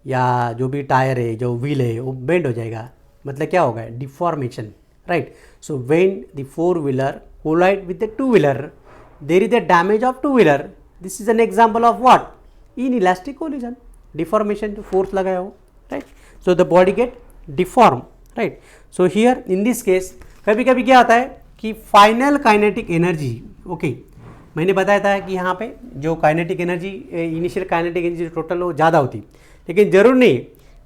या जो भी टायर है, जो व्हील है वो बेंड हो जाएगा. मतलब क्या होगा? Deformation, right. So when the four wheeler collide with the two wheeler, there is a damage of two wheeler. This is an example of what? Inelastic collision. Deformation, जो force लगाया हो, right. So the body get deform, right. So here in this case कभी कभी क्या होता है कि final kinetic energy, okay, मैंने बताया था कि यहाँ पे जो kinetic energy, initial kinetic energy total वो ज़्यादा होती, लेकिन जरूर नहीं.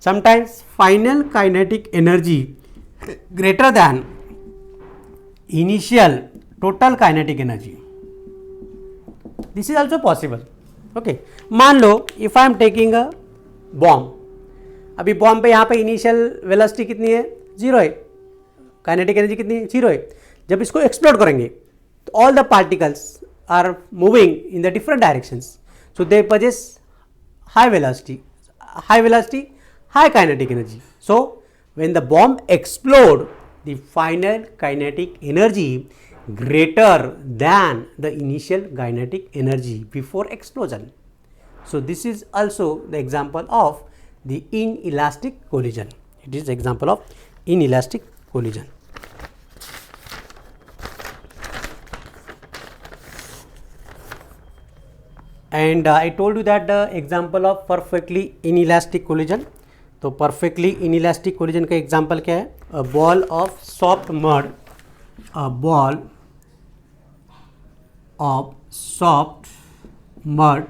Sometimes final kinetic energy greater than initial total kinetic energy. This is also possible. Okay. मान लो if I am taking a bomb, अभी बॉम्ब पे यहाँ पे इनिशियल वेलोसिटी कितनी है? 0 है. काइनेटिक एनर्जी कितनी है? 0 है. जब इसको एक्सप्लोड करेंगे तो all the particles are moving in the different directions, so they possess high velocity, high kinetic energy. So when the bomb explode, the final kinetic energy greater than the initial kinetic energy before explosion. So this is also the example of the inelastic collision. It is example of inelastic collision. And I told you that the example of perfectly inelastic collision. तो perfectly inelastic collision का example क्या है? A ball of soft mud, a ball of soft mud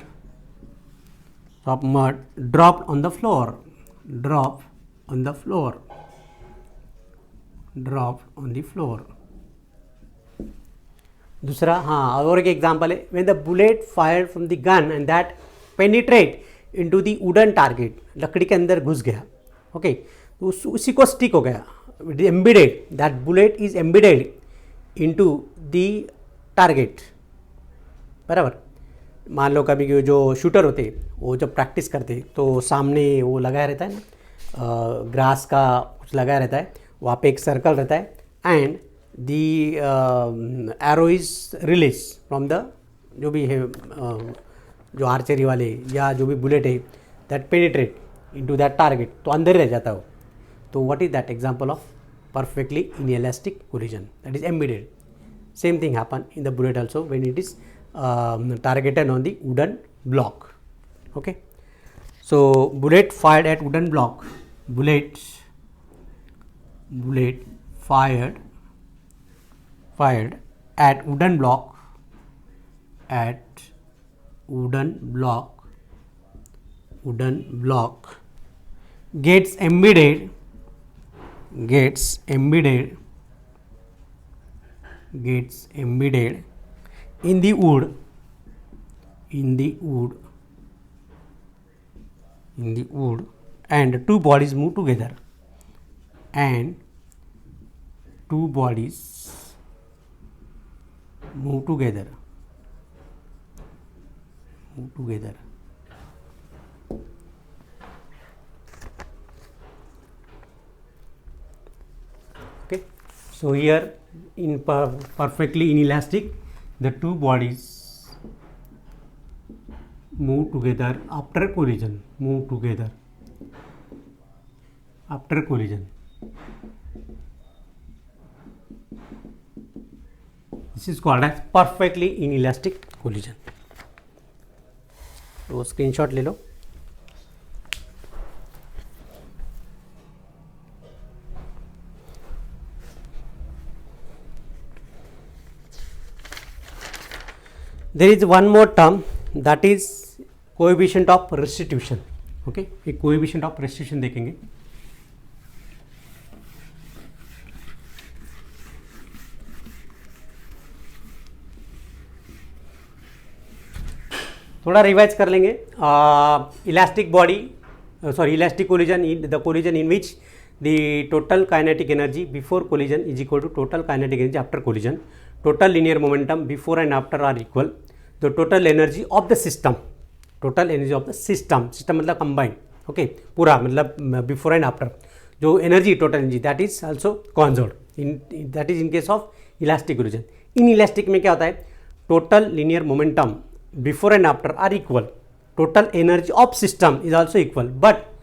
dropped on the floor, दूसरा, हाँ, और एक example है, when the bullet fired from the gun and that penetrate into the wooden target, लकड़ी के अंदर घुस गया, ओके, तो उसी को स्टिक हो गया, embedded, that bullet is embedded into the target, बराबर। मान लो कभी जो शूटर होते वो जब प्रैक्टिस करते तो सामने वो लगाया रहता है ना, ग्रास का कुछ लगाया रहता है, वहाँ पे एक सर्कल रहता है, and the arrow is release from the, जो भी है जो आर्चरी वाले या जो भी बुलेट है, that penetrate into that target, तो अंदर ही रह जाता है वो। तो what is that example of perfectly inelastic collision, that is embedded. Same thing happen in the bullet also when it is targeted on the wooden block. Okay, so bullet fired at wooden block, bullet fired at wooden block, gets embedded in the wood, and two bodies move together, move together. Okay, so here in perfectly inelastic, the two bodies move together after collision, this is called as perfectly inelastic collision. तो screenshot ले लो। There is one more term, that is coefficient of restitution. Okay, एक coefficient of restitution देखेंगे। थोड़ा revise कर लेंगे। Elastic body, elastic collision, the collision in which the total kinetic energy before collision is equal to total kinetic energy after collision, total linear momentum before and after are equal, the total energy of the system मतलब combined, okay, पूरा मतलब before and after जो energy, total energy, that is also conserved, that is in case of elastic collision. in elastic में क्या होता है, total linear momentum before and after are equal, total energy of system is also equal, but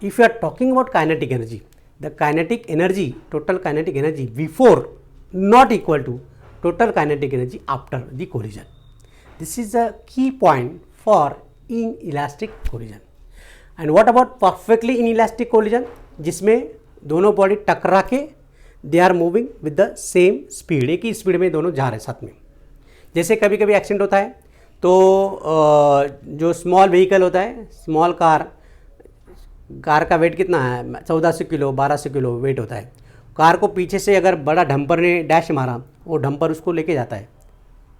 if you are talking about kinetic energy, the kinetic energy, total kinetic energy before not equal to total kinetic energy after the collision. This is a key point for inelastic collision. And what about perfectly inelastic collision, जिसमें दोनों body टकरा के they are moving with the same speed, एक ही speed में दोनों जा रहे हैं साथ में। जैसे कभी कभी एक्सीडेंट होता है तो जो स्मॉल व्हीकल होता है, स्मॉल कार का वेट कितना है, 1400 किलो 1200 किलो वेट होता है। कार को पीछे से अगर बड़ा डंपर ने डैश मारा, वो डंपर उसको लेके जाता है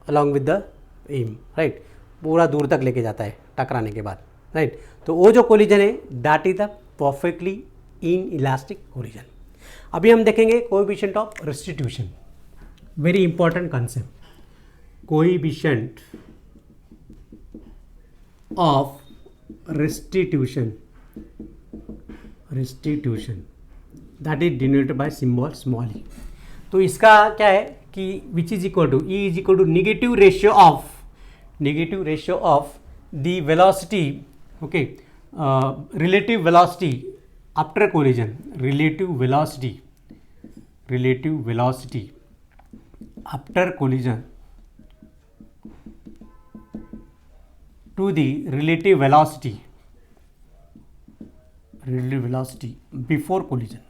along with the M, right, पूरा दूर तक लेके जाता है टकराने के बाद, राइट। तो वो जो कोलिजन है that is the perfectly in elastic collision. अभी हम देखेंगे coefficient of restitution, very important concept, coefficient of restitution that is denoted by symbol small E. तो इसका क्या है कि which is equal to, E is equal to negative ratio of the velocity, okay, relative velocity after collision, relative velocity after collision to the relative velocity before collision.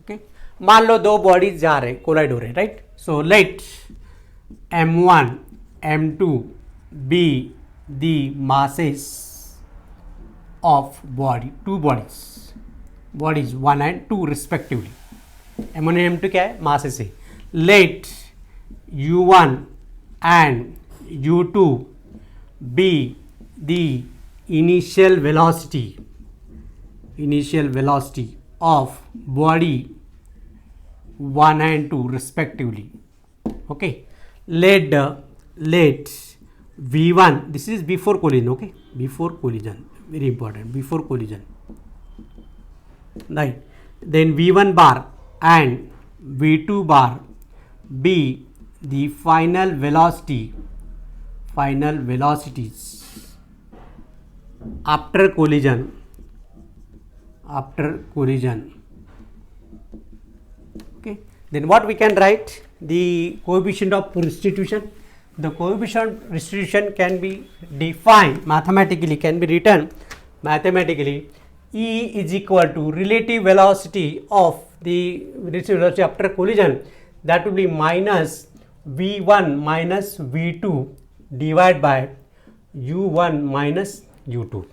Okay, मान लो दो bodies जा रहे, कोलाइड हो रहे, right. So late m1 m2 be the masses of two bodies 1 and 2 respectively. m1 and m2 क्या है, masses है। Let u1 and u2 be the initial velocity of body 1 and 2 respectively. Okay, let v1, this is before collision, okay, before collision, very important, before collision, right? Then v1 bar and v2 bar be the final velocities after collision. Okay, then what we can write? The coefficient of restitution. The coefficient of restitution can be defined mathematically, can be written mathematically. E is equal to relative velocity of the relative velocity after collision, that will be minus v1 minus v2 divided by u1 minus u2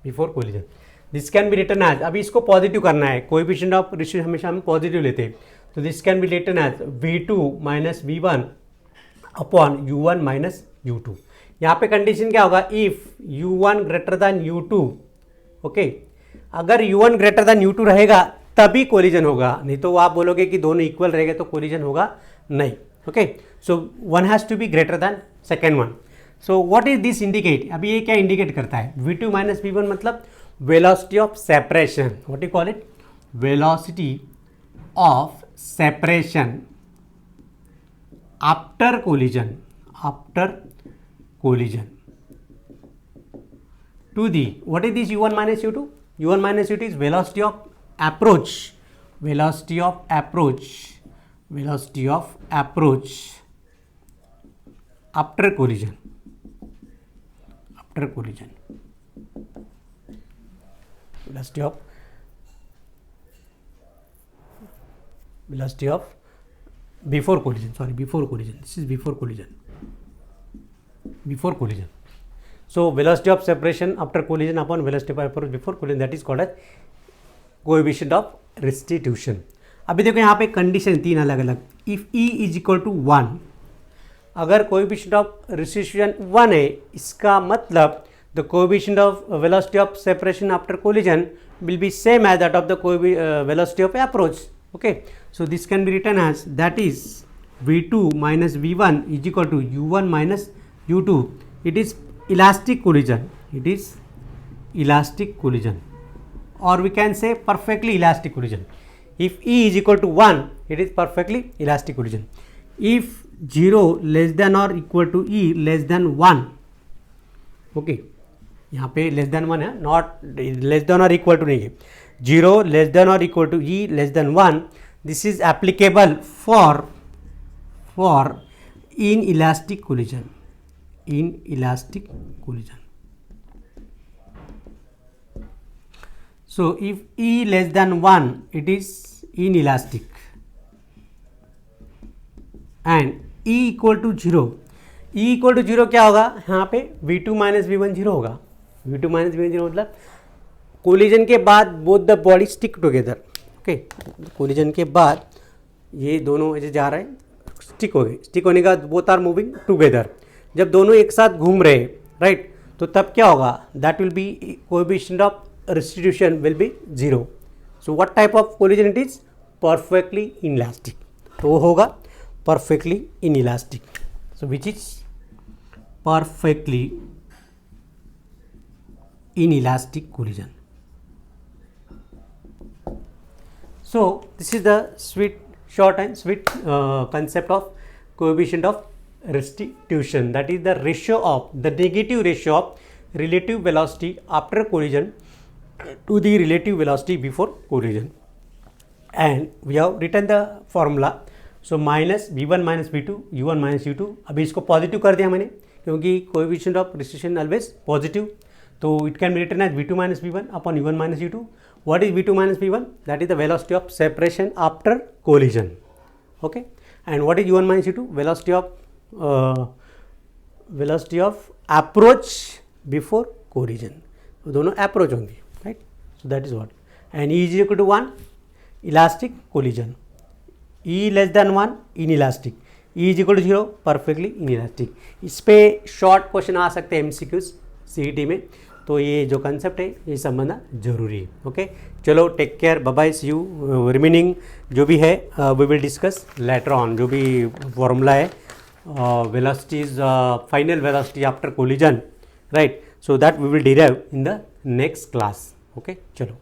before collision. This can be written as, अभी इसको positive करना है, coefficient of ratio हमेशा हम positive लेते हैं, तो this can be written as v2 minus v1 upon u1 minus u2. यहाँ पे कंडीशन क्या होगा? If u1 greater than u2, okay, अगर u1 ग्रेटर देन u2 रहेगा तभी कोलिजन होगा, नहीं तो आप बोलोगे कि दोनों इक्वल रहेंगे तो कोलिजन होगा नहीं. Okay, so one has to be greater than second one. So what is this indicate? अभी ये क्या इंडिकेट करता है? v2 माइनस v1 मतलब velocity of separation. What you call it? Velocity of separation after collision to the, what is this u1 minus u2? u1 minus u2 is velocity of approach after collision. Velocity of before collision, this is before collision. So velocity of separation after collision upon velocity of approach before collision, that is called as coefficient of restitution. अभी देखो यहाँ पे condition तीन अलग अलग. If E is equal to 1, अगर coefficient of restitution 1 है, इसका मतलब the coefficient of velocity of separation after collision will be same as that of the velocity of approach. Okay, so this can be written as, that is v2 minus v1 is equal to u1 minus u2. It is elastic collision, or we can say perfectly elastic collision. If E is equal to 1, it is perfectly elastic collision. If 0 less than or equal to E less than 1, okay, यहाँ पे less than 1 है, not less than और equal to नहीं है. 0 less than और equal to E less than 1, this is applicable for inelastic collision. So if E less than 1, it is inelastic, and E equal to 0. E equal to 0 क्या होगा? यहाँ पे v2 minus v1 0 होगा. v2 minus v1 0 मतलब collision के बाद both the body stick together. Okay, collision के बाद ये दोनों ऐसे जा रहे हैं, स्टिक हो गए. स्टिक होने का बोथ आर मूविंग टुगेदर. जब दोनों एक साथ घूम रहे हैं, राइट, तो तब क्या होगा? That will B coefficient of restitution will be 0. So what type of collision it is? Perfectly inelastic. तो होगा perfectly inelastic. So which is perfectly inelastic collision. So this is the short and sweet concept of coefficient of restitution. That is the ratio of the negative ratio of relative velocity after collision to the relative velocity before collision, and we have written the formula. So minus v1 minus v2 u1 minus u2. अभी इसको positive कर दिया मैंने क्योंकि coefficient of restitution always positive, तो it can be written as v2 minus v1 upon u1 minus u2. What is v2 minus v1? That is the velocity of separation after collision. Okay, and what is u1 minus u2? Velocity of approach before collision. तो दोनों approach होंगे, right. So that is what. And E is equal to 1, elastic collision. E less than 1, inelastic. E is equal to 0 perfectly inelastic. इस पे short question आ सकते हैं MCQs CET में, तो ये जो कंसेप्ट है ये समझना जरूरी है। ओके, चलो take care, bye bye, see you. Remaining जो भी है we will discuss later on, जो भी फॉर्मूला है velocities, final velocity after collision, right? So that we will derive in the next class. Okay, chalo.